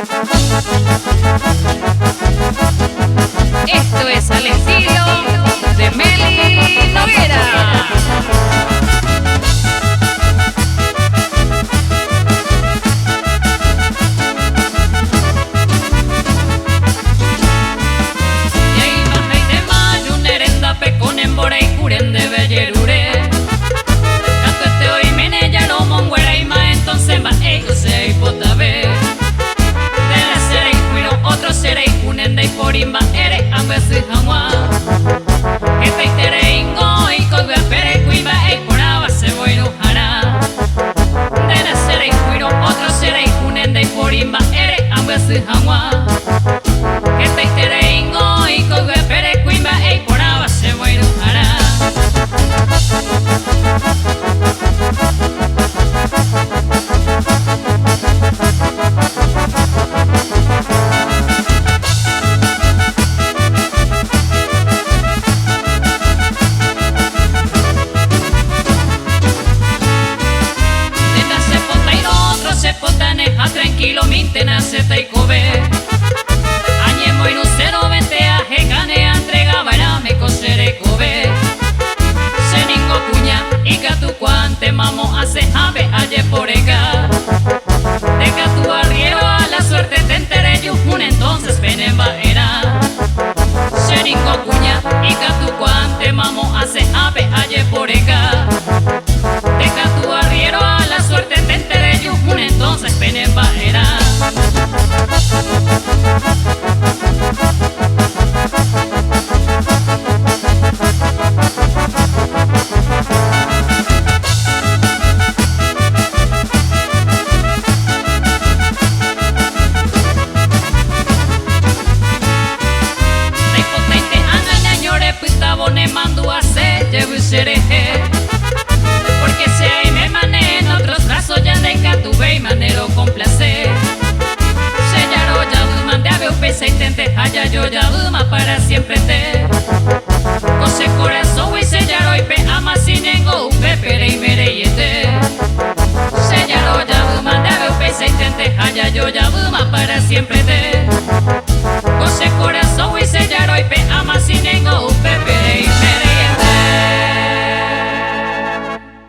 Esto es al estilo de Meli Noguera. Porimba ere ambas hangwa Este tere ingo y colga pere cuiba e poraba se voy hara De la sere cuiro otro sere unen de porimba ere ambas hangwa Este tere ingo y colga pere cuiba e poraba se voy hara tranquilo mintena se te kobe Añe moi no cero vente a hegane entrega bara me cosere kobe Seningo cuña y tu cuante mamo hace ave aye porega Deja tu arriero a la suerte te enteré yo un entonces penemba era Seningo cuña y tu cuante mamo hace ave aye porega Deja tu arriero a la suerte te enteré yo un entonces penemba era Impotente anana ñore pita bone mando a se llevo sereje Porque si ahí me mané en otros brazos ya deja tu ve y manero con placer Sellaro ya duma de ave upesa y tente haya yo ya duma para siempre te Cose corazón y sellaro y pe ama sin engo upe pere y mere y ete Sellaro ya duma de ave upesa y tente haya yo ya duma para siempre te Cose corazón y sellaro y pe ama sin engo upe